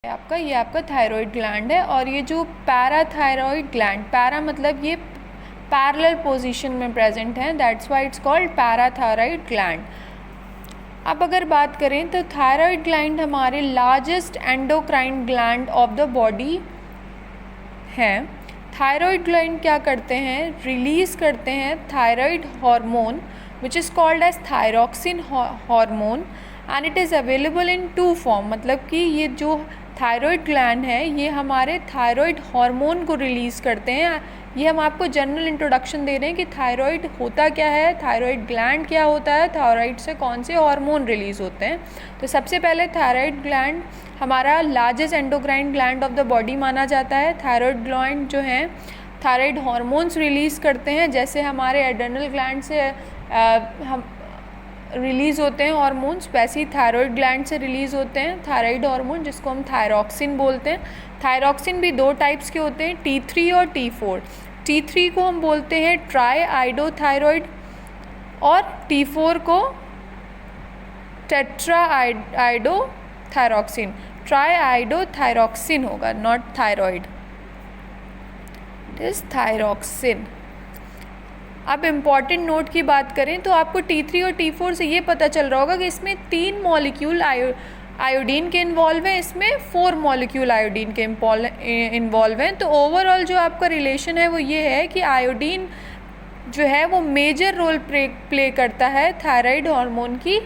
आपका ये आपका थायराइड ग्लैंड है, और ये जो पैराथायरॉइड ग्लैंड, पैरा मतलब ये पैरेलल पोजीशन में प्रेजेंट है, that's why it's called parathyroid gland. अब अगर बात करें तो थायराइड ग्लैंड हमारे largest endocrine gland of the body है। थायराइड ग्लैंड क्या करते हैं, रिलीज़ करते हैं thyroid hormone which is called as thyroxine hormone, and it is available in two form. मतलब कि ये जो थायराइड ग्लैंड है ये हमारे थायराइड हार्मोन को रिलीज़ करते हैं। ये हम आपको जनरल इंट्रोडक्शन दे रहे हैं कि थायराइड होता क्या है, थायराइड ग्लैंड क्या होता है, थायराइड से कौन से हार्मोन रिलीज़ होते हैं। तो सबसे पहले थायराइड ग्लैंड हमारा largest endocrine gland of the body माना जाता है। थायराइड ग्लैंड जो हैं थायराइड हार्मोन्स रिलीज़ करते हैं, जैसे हमारे एड्रेनल ग्लैंड से हम रिलीज़ होते हैं हार्मोन्स, वैसे ही थायराइड ग्लैंड से रिलीज़ होते हैं थायराइड हार्मोन, जिसको हम थायरॉक्सिन बोलते हैं। थायरॉक्सिन भी दो टाइप्स के होते हैं, T3 और T4। T3 को हम बोलते हैं ट्राई आइडोथायरॉइड और T4 को टेट्रा आइडोथायरॉक्सिन। ट्राई आइडोथायरॉक्सिन होगा, not thyroid, it is thyroxine. अब इम्पॉर्टेंट नोट की बात करें तो आपको T3 और T4 से ये पता चल रहा होगा कि इसमें 3 मॉलिक्यूल आयोडीन के इन्वॉल्व हैं, इसमें 4 मॉलिक्यूल आयोडीन के इन्वॉल्व हैं। तो ओवरऑल जो आपका रिलेशन है वो ये है कि आयोडीन जो है वो मेजर रोल प्ले करता है थायराइड हार्मोन की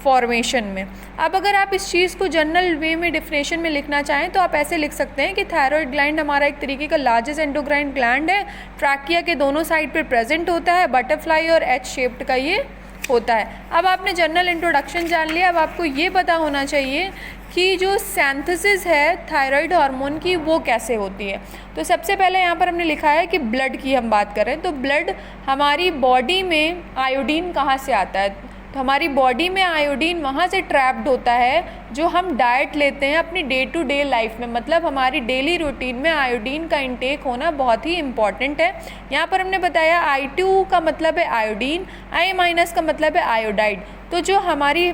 फॉर्मेशन में। अब अगर आप इस चीज़ को जनरल वे में डिफिनेशन में लिखना चाहें तो आप ऐसे लिख सकते हैं कि थायराइड ग्लैंड हमारा एक तरीके का लार्जेस्ट एंडोक्राइन ग्लैंड है, ट्रैकिया के दोनों साइड पे प्रेजेंट होता है, बटरफ्लाई और एच शेप्ड का ये होता है। अब आपने जनरल इंट्रोडक्शन जान लिया, अब आपको ये पता होना चाहिए कि जो सिंथेसिस है थायराइड हार्मोन की वो कैसे होती है। तो सबसे पहले यहाँ पर हमने लिखा है कि ब्लड की हम बात करें तो ब्लड हमारी बॉडी में आयोडीन कहाँ से आता है, तो हमारी बॉडी में आयोडीन वहाँ से ट्रैप्ड होता है जो हम डाइट लेते हैं अपनी डे टू डे लाइफ में। मतलब हमारी डेली रूटीन में आयोडीन का इंटेक होना बहुत ही इंपॉर्टेंट है। यहाँ पर हमने बताया I2 का मतलब है आयोडीन, I- का मतलब है आयोडाइड। तो जो हमारी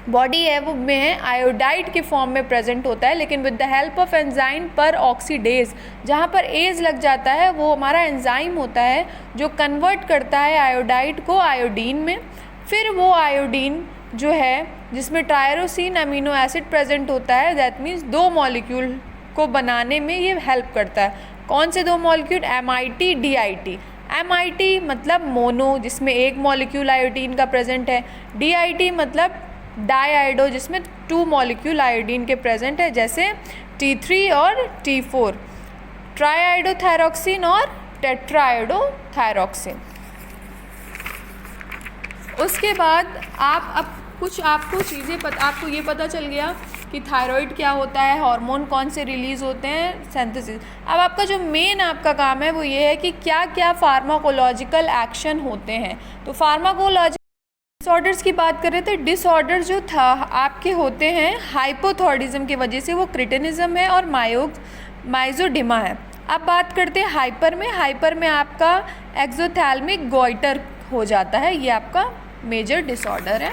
बॉडी है वो में आयोडाइड के फॉर्म में प्रेजेंट होता है, लेकिन with the help of enzyme पर ऑक्सीडेज, जहाँ पर एज लग जाता है वो हमारा एंजाइम होता है जो कन्वर्ट करता है आयोडाइड को आयोडीन में। फिर वो आयोडीन जो है जिसमें टायरोसिन अमीनो एसिड प्रेजेंट होता है, दैट मीन्स 2 मॉलिक्यूल को बनाने में ये हेल्प करता है। कौन से 2 मॉलिक्यूल, MIT DIT। MIT मतलब मोनो, जिसमें 1 मॉलिक्यूल आयोडीन का प्रेजेंट है। DIT मतलब डाइआइडो, जिसमें 2 मॉलिक्यूल आयोडीन के प्रेजेंट है, जैसे T3 और T4, ट्राईआइडोथायरॉक्सिन और टेट्राआइडोथायरॉक्सिन। उसके बाद आप कुछ आपको चीज़ें आपको ये पता चल गया कि थायराइड क्या होता है, हार्मोन कौन से रिलीज़ होते हैं, सिंथेसिस। अब आपका जो मेन आपका काम है वो ये है कि क्या क्या फार्माकोलॉजिकल एक्शन होते हैं। तो फार्माकोलॉजिकल डिसऑर्डर्स की बात करें तो डिसऑर्डर्स जो था आपके होते हैं हाइपोथायरॉयडिज्म की वजह से, वो क्रिटिनिज्म है और माइजोडिमा है। अब बात करते हैं हाइपर में। हाइपर में आपका एक्सोथैल्मिक गॉइटर हो जाता है, ये आपका मेजर डिसऑर्डर है।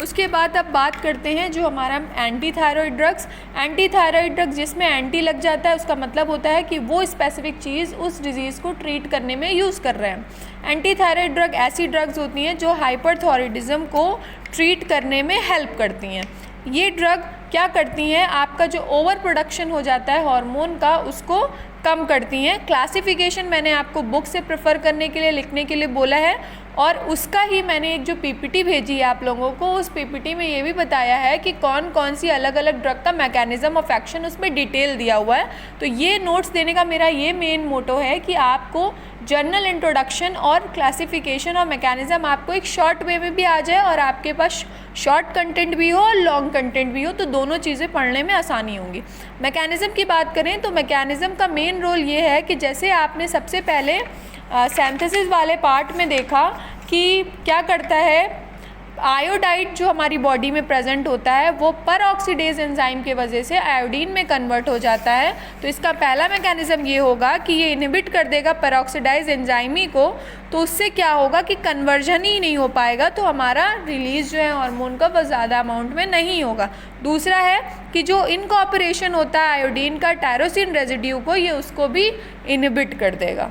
उसके बाद अब बात करते हैं जो हमारा anti thyroid drugs. Anti thyroid drugs जिसमें एंटी लग जाता है उसका मतलब होता है कि वो स्पेसिफिक चीज़ उस डिजीज़ को ट्रीट करने में यूज़ कर रहे हैं। एंटी थायराइड ड्रग ऐसी ड्रग्स होती हैं जो हाइपरथायरॉयडिज्म को ट्रीट करने में हेल्प करती हैं। ये ड्रग क्या करती हैं, आपका जो ओवर प्रोडक्शन हो जाता है हार्मोन का उसको कम करती हैं। क्लासिफिकेशन मैंने आपको बुक से प्रेफर करने के लिए लिखने के लिए बोला है, और उसका ही मैंने एक जो PPT भेजी है आप लोगों को, उस PPT में ये भी बताया है कि कौन कौन सी अलग अलग ड्रग का मैकेनिज्म ऑफ एक्शन उसमें डिटेल दिया हुआ है। तो ये नोट्स देने का मेरा ये मेन मोटो है कि आपको जनरल इंट्रोडक्शन और क्लासिफिकेशन और मैकेनिज्म आपको एक शॉर्ट वे में भी आ जाए और आपके पास शॉर्ट कंटेंट भी हो और लॉन्ग कंटेंट भी हो, तो दोनों चीज़ें पढ़ने में आसानी होंगी। मैकेनिज्म की बात करें तो मैकेनिज्म का मेन रोल ये है कि जैसे आपने सबसे पहले सिंथेसिस वाले पार्ट में देखा कि क्या करता है आयोडाइड जो हमारी बॉडी में प्रेजेंट होता है वो पर ऑक्सीडेज एंजाइम के वजह से आयोडीन में कन्वर्ट हो जाता है। तो इसका पहला मैकेनिज्म ये होगा कि ये इनहिबिट कर देगा पेरोक्सिडाइज एंजाइम ही को, तो उससे क्या होगा कि कन्वर्जन ही नहीं हो पाएगा, तो हमारा रिलीज जो है हार्मोन का वो ज़्यादा अमाउंट में नहीं होगा। दूसरा है कि जो इनकॉर्पोरेशन होता है आयोडीन का टायरोसिन रेजिड्यू को, ये उसको भी इनहिबिट कर देगा।